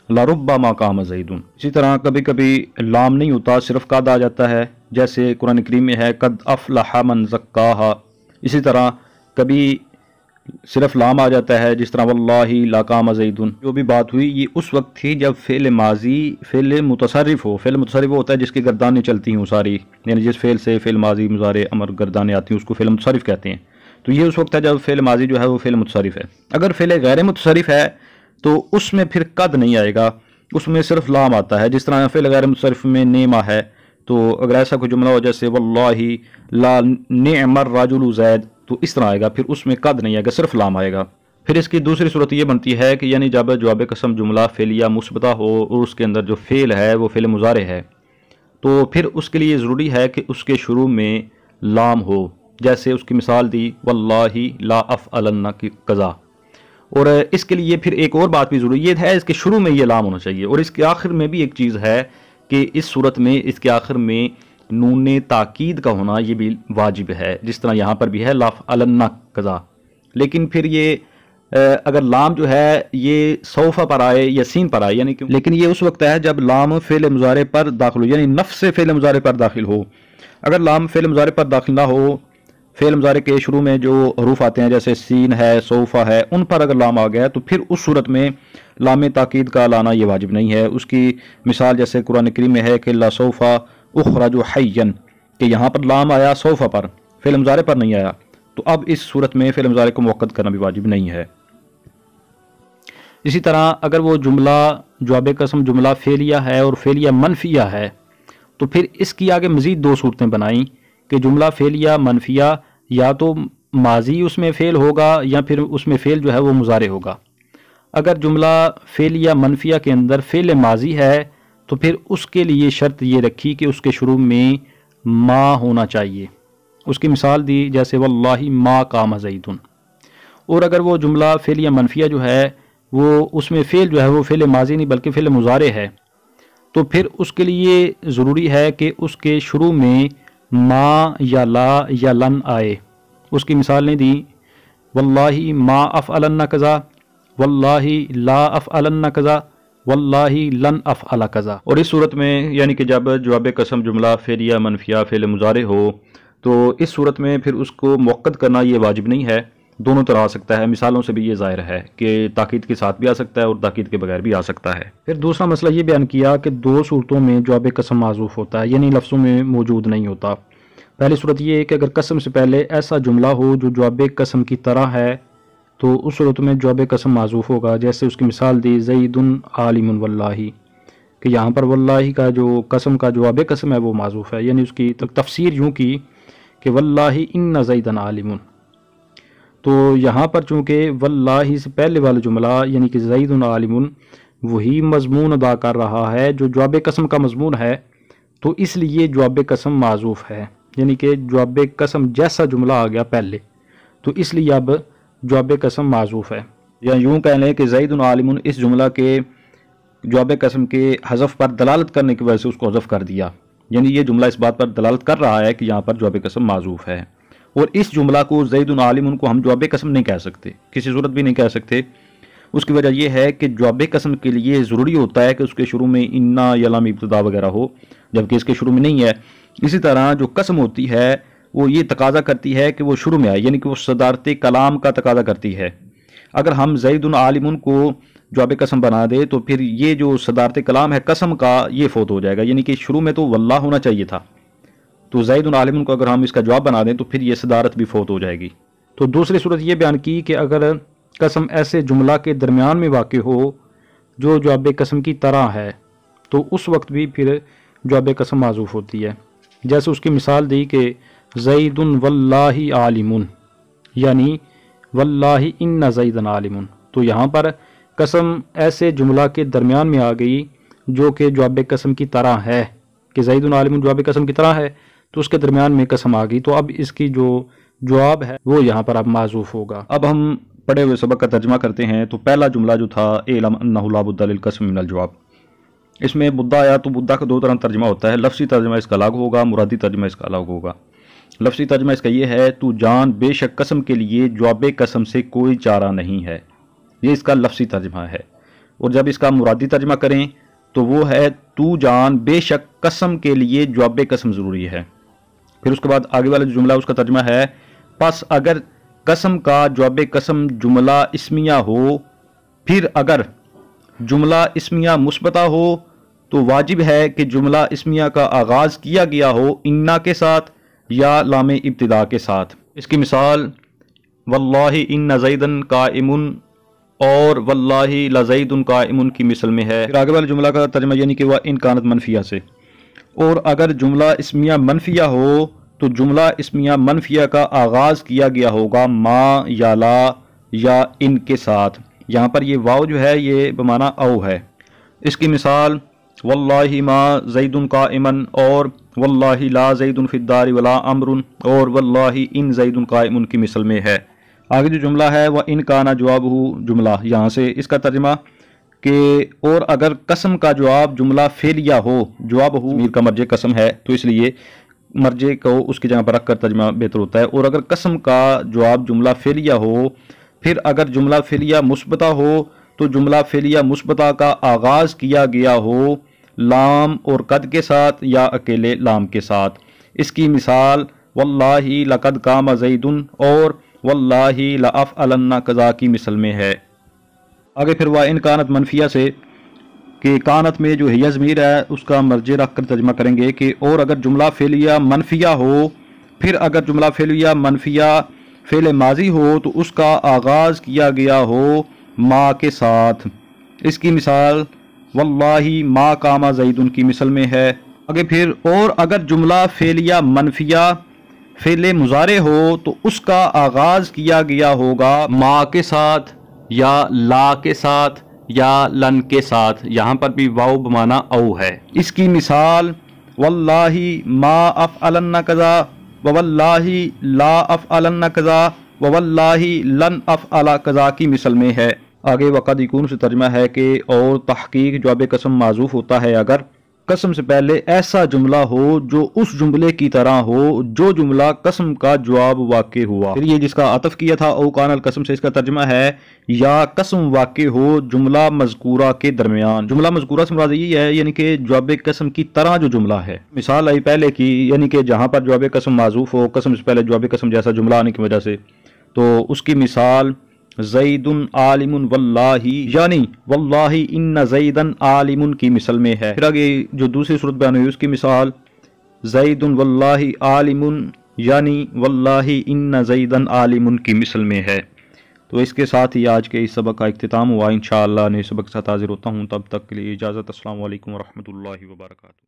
S1: لربما قام زید. اسی طرح کبھی کبھی لام نہیں ہوتا صرف قد آ جاتا ہے، جیسے قرآن کریم میں ہے قد افلح من زکاہا. اسی طرح کبھی صرف لام آ جاتا ہے جس طرح واللہ لا قام زید. جو بھی بات ہوئی یہ اس وقت تھی جب فعل ماضی فعل متصرف ہو. فعل متصرف ہوتا ہے جس کی گردانیں چلتی ہوں ساری، یعنی جس فعل سے فعل ماضی مضارع امر گردانیں آتی ہیں اس کو فعل متصرف کہتے ہیں. تو یہ اس وقت ہے جب فعل ماضی جو ہے وہ فعل متصرف ہے. اگر فعل غیر متصرف ہے تو اس میں پھر قد نہیں آئے گا، اس میں صرف لام آتا ہے. جس طرح فعل غیر متصرف میں نیما ہے تو اگر ایسا کوئی جملہ ہو جیسے واللہ لا نعم الرجل زید تو اس طرح آئے گا، پھر اس میں قد نہیں آئے گا صرف لام آئے گا. پھر اس کی دوسری صورت یہ بنتی ہے کہ یعنی جب جواب قسم جملہ فعلیہ مثبتہ ہو اور اس کے اندر جو فعل ہے وہ فعل مضارع ہے تو پھر اس کے لیے ضروری ہے کہ اس کے شروع میں لام ہو، جیسے اس کی مثال دی واللہ لا افعلن کی قضا. اور اس کے لیے پھر ایک اور بات بھی ضروری یہ ہے، اس کے شروع میں یہ لام ہونا چاہیے. اور اس کے آخر میں بھی ایک چیز ہے کہ اس صورت میں اس کے آخر میں نون تاکید کا ہونا یہ بھی واجب ہے، جس طرح یہاں پر بھی ہے لا افعلن قضا. لیکن پھر یہ اگر لام جو ہے یہ سوف پر آئے یا سین پر آئے یعنی کہ لیکن یہ اس وقت ہے جب لام فعل مضارع پر داخل ہو، یعنی نفس فعل مضارع پر داخل ہو. اگر لام فعل مضارع پر داخل نہ ہو فعل مضارع کے شروع میں جو حروف آتے ہیں جیسے سین ہے، سوفا ہے، ان پر اگر لام آ گیا تو پھر اس صورت میں لام تاکید کا لانا یہ واجب نہیں ہے۔ اس کی مثال جیسے قرآن کریم میں ہے کہ لا سوفا اخرج حیا، کہ یہاں پر لام آیا سوفا پر، فعل مضارع پر نہیں آیا، تو اب اس صورت میں فعل مضارع کو موقت کرنا بھی واجب نہیں ہے۔ اسی طرح اگر وہ جملہ جواب قسم جملہ فعلیہ ہے اور فعلیہ منفیہ ہے تو پھر اس کی آگے مزید دو صورتیں بنائیں کہ جملہ فعلیہ منفیہ یا تو ماضی اس میں فعل ہوگا یا پھر اس میں فعل جو ہے وہ مضارع ہوگا۔ اگر جملہ فعلیہ منفیہ کے اندر فعل ماضی ہے تو پھر اس کے لیے شرط یہ رکھی کہ اس کے شروع میں ما ہونا چاہیے۔ اس کی مثال دی جیسے واللہ ما قام زید، اور اگر وہ جملہ فعلیہ منفیہ جو ہے وہ اس میں فعل جو ہے وہ فعل ماضی نہیں بلکہ فعل مضارع ہے، تو پھر اس کے لیے ضروری ہے کہ اس کے شروع میں ما یا لا یا لن آئے۔ اس کی مثال نے دی واللہ ما افعلن کذا، واللہ لا افعلن کذا، واللہ لن افعل کذا۔ اور اس صورت میں یعنی کہ جب جواب قسم جملہ فعلیہ منفیہ فعل مضارع ہو تو اس صورت میں پھر اس کو موقت کرنا یہ واجب نہیں ہے، دونوں طرح آ سکتا ہے۔ مثالوں سے بھی یہ ظاہر ہے کہ تاکید کے ساتھ بھی آ سکتا ہے اور تاکید کے بغیر بھی آ سکتا ہے۔ پھر دوسرا مسئلہ یہ بیان کیا کہ دو صورتوں میں جواب قسم معذوف ہوتا ہے، یعنی لفظوں میں موجود نہیں ہوتا۔ پہلی صورت یہ ہے کہ اگر قسم سے پہلے ایسا جملہ ہو جو جواب قسم کی طرح ہے تو اس صورت میں جواب قسم معذوف ہوگا، جیسے اس کی مثال دی زید عالم واللہ، کہ یہاں پر واللہ کا جو قسم کا جواب قسم ہے وہ معذوف ہے، یعنی اس کی تفسیر یوں کی کہ واللہ ان زیدن عالم، تو یہاں پر چونکہ واللہ سے پہلے والا جملہ یعنی کہ زید عالم وہی مضمون ادا کر رہا ہے جو جواب قسم کا مضمون ہے، تو اس لیے جواب قسم معذوف ہے، یعنی کہ جواب قسم جیسا جملہ آ گیا پہلے تو اس لیے اب جواب قسم معذوف ہے۔ یا یوں کہہ لیں کہ زید عالم اس جملہ کے جواب قسم کے حذف پر دلالت کرنے کی وجہ سے اس کو حذف کر دیا، یعنی یہ جملہ اس بات پر دلالت کر رہا ہے کہ یہاں پر جواب قسم معذوف ہے، اور اس جملہ کو زید عالم کو ہم جواب قسم نہیں کہہ سکتے، کسی صورت بھی نہیں کہہ سکتے۔ اس کی وجہ یہ ہے کہ جواب قسم کے لیے ضروری ہوتا ہے کہ اس کے شروع میں انا یا لام ابتدا وغیرہ ہو، جبکہ اس کے شروع میں نہیں ہے۔ اسی طرح جو قسم ہوتی ہے وہ یہ تقاضا کرتی ہے کہ وہ شروع میں آئے، یعنی کہ وہ صدارت کلام کا تقاضا کرتی ہے۔ اگر ہم زید عالم کو جواب قسم بنا دے تو پھر یہ جو صدارت کلام ہے قسم کا یہ فوت ہو جائے گا، یعنی کہ شروع میں تو واللہ ہونا چاہیے تھا، تو زید عالم کو اگر ہم اس کا جواب بنا دیں تو پھر یہ صدارت بھی فوت ہو جائے گی۔ تو دوسری صورت یہ بیان کی کہ اگر قسم ایسے جملہ کے درمیان میں واقع ہو جو جواب قسم کی طرح ہے تو اس وقت بھی پھر جواب قسم معذوف ہوتی ہے، جیسے اس کی مثال دی کہ زید واللہ عالم، یعنی واللہ ان زید عالم، تو یہاں پر قسم ایسے جملہ کے درمیان میں آ گئی جو کہ جواب قسم کی طرح ہے، کہ زید عالم جواب قسم کی طرح ہے تو اس کے درمیان میں قسم آ گئی، تو اب اس کی جو جواب ہے وہ یہاں پر اب معذوف ہوگا۔ اب ہم پڑھے ہوئے سبق کا ترجمہ کرتے ہیں۔ تو پہلا جملہ جو تھا اعلم انہ لا بد للقسم من الجواب، اس میں بدہ آیا تو بدہ کا دو طرح ترجمہ ہوتا ہے، لفظی ترجمہ اس کا الگ ہوگا، مرادی ترجمہ اس کا الگ ہوگا۔ لفظی ترجمہ اس کا یہ ہے تو جان بے شک قسم کے لیے جواب قسم سے کوئی چارہ نہیں ہے، یہ اس کا لفظی ترجمہ ہے۔ اور جب اس کا مرادی ترجمہ کریں تو وہ ہے تو جان بے شک قسم کے لیے جواب قسم ضروری ہے۔ پھر اس کے بعد آگے والا جو جملہ اس کا ترجمہ ہے پس اگر قسم کا جواب قسم جملہ اسمیہ ہو، پھر اگر جملہ اسمیہ مثبتہ ہو تو واجب ہے کہ جملہ اسمیہ کا آغاز کیا گیا ہو انا کے ساتھ یا لام ابتدا کے ساتھ۔ اس کی مثال واللہ ان زیدن قائم اور واللہ لزید قائم کی مثل میں ہے۔ پھر آگے والے جملہ کا ترجمہ یعنی کہ وہ ان کانت منفیہ سے، اور اگر جملہ اسمیہ منفیہ ہو تو جملہ اسمیہ منفیہ کا آغاز کیا گیا ہوگا ما یا لا یا ان کے ساتھ۔ یہاں پر یہ واو جو ہے یہ بمعنی او ہے۔ اس کی مثال واللہ ما زید قائما اور واللہ لا زید فی الدار ولا امر اور واللہ ان زید قائم کی مثل میں ہے۔ آگے جو جملہ ہے وہ ان کا نا جواب ہو جملہ، یہاں سے اس کا ترجمہ کہ اور اگر قسم کا جواب جملہ فعلیہ ہو، جواب ہو میر کا مرجع قسم ہے تو اس لیے مرجع کو اس کی جگہ پر رکھ کر ترجمہ بہتر ہوتا ہے۔ اور اگر قسم کا جواب جملہ فعلیہ ہو، پھر اگر جملہ فعلیہ مثبتہ ہو تو جملہ فعلیہ مثبتہ کا آغاز کیا گیا ہو لام اور قد کے ساتھ یا اکیلے لام کے ساتھ۔ اس کی مثال واللہ لقد قام زید اور واللہ لأفعلن قضا کی مثل میں ہے۔ آگے پھر وَإِنْ كانت منفیہ سے کہ کانت میں جو ہی ضمیر ہے اس کا مرجع رکھ کر ترجمہ کریں گے کہ اور اگر جملہ فعلیہ منفیہ ہو، پھر اگر جملہ فعلیہ منفیہ فعل ماضی ہو تو اس کا آغاز کیا گیا ہو ما کے ساتھ۔ اس کی مثال واللہ ما قام زید کی مثل میں ہے۔ آگے پھر اور اگر جملہ فعلیہ منفیہ فعل مضارع ہو تو اس کا آغاز کیا گیا ہوگا ما کے ساتھ یا لا کے ساتھ یا لن کے ساتھ، یہاں پر بھی واو بمانا او ہے۔ اس کی مثال واللہ ما افعلن کذا وواللہ لا افعلن کذا وواللہ لن افعل کذا کی مثل میں ہے۔ آگے وقد یکون سے ترجمہ ہے کہ اور تحقیق جواب قسم معذوف ہوتا ہے اگر قسم سے پہلے ایسا جملہ ہو جو اس جملے کی طرح ہو جو جملہ قسم کا جواب واقع ہوا۔ پھر یہ جس کا عطف کیا تھا او کان القسم سے، اس کا ترجمہ ہے یا قسم واقع ہو جملہ مذکورہ کے درمیان۔ جملہ مذکورہ سے مراد یہ ہے یعنی کہ جواب قسم کی طرح جو جملہ ہے۔ مثال آئی پہلے کی یعنی کہ جہاں پر جواب قسم معذوف ہو قسم سے پہلے جواب قسم جیسا جملہ آنے کی وجہ سے، تو اس کی مثال زید عالم واللہ یعنی واللہ ان زیدن عالم کی مثل میں ہے۔ پھر آگے جو دوسری صورت بیان ہوئی اس کی مثال زید واللہ عالم یعنی واللہ ان زیدن عالم کی مثل میں ہے۔ تو اس کے ساتھ ہی آج کے اس سبق کا اختتام ہوا۔ انشاءاللہ نئے سبق کے ساتھ حاضر ہوتا ہوں، تب تک کے لیے اجازت۔ السلام علیکم ورحمۃ اللہ وبرکاتہ۔